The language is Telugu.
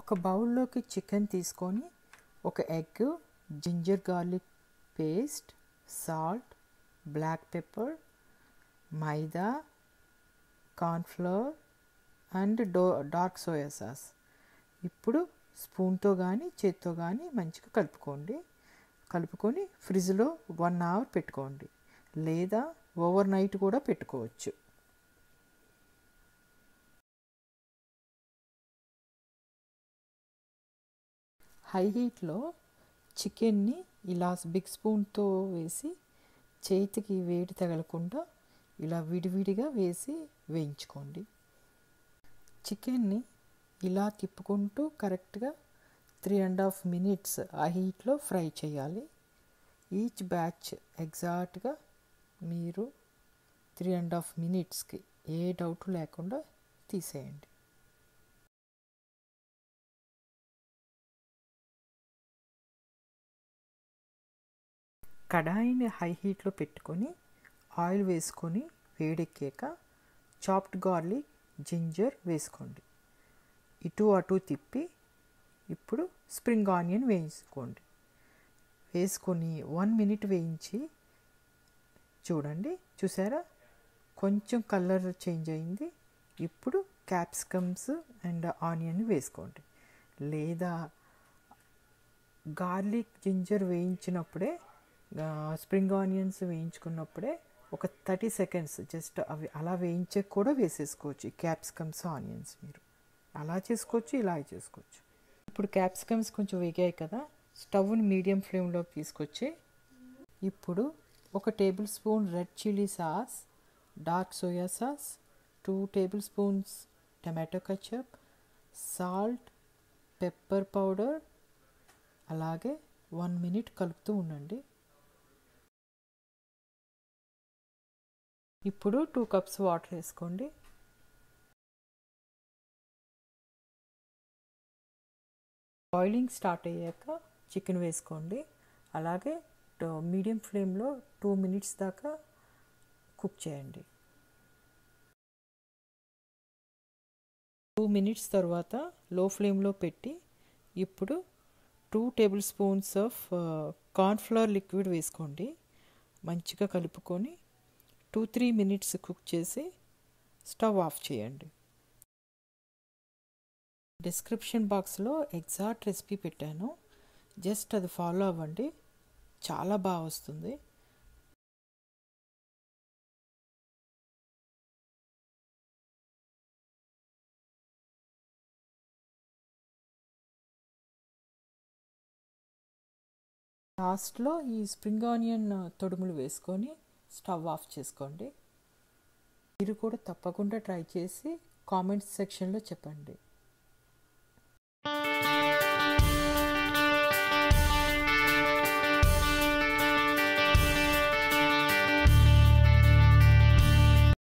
ఒక బౌల్లోకి చికెన్ తీసుకొని ఒక egg, ginger garlic paste, salt, black pepper, maida, cornflour and dark soya sauce. ఇప్పుడు స్పూన్తో కానీ చేత్తో కానీ మంచిగా కలుపుకొని ఫ్రిడ్జ్లో 1 అవర్ పెట్టుకోండి, లేదా ఓవర్ నైట్ కూడా పెట్టుకోవచ్చు. హై హీట్లో చికెన్ని ఇలా బిగ్ స్పూన్తో వేసి చేతికి వేడి తగలకుండా ఇలా విడివిడిగా వేసి వేయించుకోండి. చికెన్ని ఇలా తిప్పుకుంటూ కరెక్ట్గా 3.5 minutes ఆ హీట్లో ఫ్రై చేయాలి. ఈచ్ బ్యాచ్ ఎగ్జాక్ట్గా మీరు 3.5 minutesకి ఏ డౌట్ లేకుండా తీసేయండి. కడాయిని హై హీట్లో పెట్టుకొని ఆయిల్ వేసుకొని వేడెక్కాక చాప్డ్ గార్లిక్, జింజర్ వేసుకోండి. ఇటు అటు తిప్పి ఇప్పుడు స్ప్రింగ్ ఆనియన్ వేసుకొని 1 minute వేయించి చూడండి. చూసారా, కొంచెం కలర్ చేంజ్ అయింది. ఇప్పుడు క్యాప్సికమ్స్ అండ్ ఆనియన్ వేసుకోండి, లేదా గార్లిక్, జింజర్ వేయించినప్పుడే, స్ప్రింగ్ ఆనియన్స్ వేయించుకున్నప్పుడే ఒక 30 seconds జస్ట్ అవి అలా వేయించే కూడా వేసేసుకోవచ్చు. క్యాప్సికమ్స్, ఆనియన్స్ మీరు అలా చేసుకోవచ్చు, ఇలా చేసుకోవచ్చు. ఇప్పుడు క్యాప్సికమ్స్ కొంచెం వేగాయి కదా, స్టవ్ని మీడియం ఫ్లేమ్లోకి తీసుకొచ్చి ఇప్పుడు 1 tablespoon red chilli sauce, dark soya sauce, 2 tablespoons tomato ketchup, salt, pepper powder, అలాగే 1 minute కలుపుతూ ఉండండి. ఇప్పుడు 2 cups వాటర్ వేసుకోండి. బాయిలింగ్ స్టార్ట్ అయ్యాక చికెన్ వేసుకోండి. అలాగే మీడియం ఫ్లేమ్లో 2 minutes దాకా కుక్ చేయండి. 2 minutes తర్వాత లో ఫ్లేమ్లో పెట్టి ఇప్పుడు 2 tablespoons ఆఫ్ కార్న్ఫ్లవర్ లిక్విడ్ వేసుకోండి. మంచిగా కలుపుకొని 2-3 minutes కుక్ చేసి స్టవ్ ఆఫ్ చేయండి. డిస్క్రిప్షన్ బాక్స్లో ఎగ్జాక్ట్ రెసిపీ పెట్టాను, జస్ట్ అది ఫాలో అవ్వండి, చాలా బాగా వస్తుంది. లాస్ట్లో ఈ స్ప్రింగ్ ఆనియన్ తొడుములు వేసుకొని స్టవ్ ఆఫ్ చేసుకోండి. మీరు కూడా తప్పకుండా ట్రై చేసి కామెంట్స్ సెక్షన్లో చెప్పండి.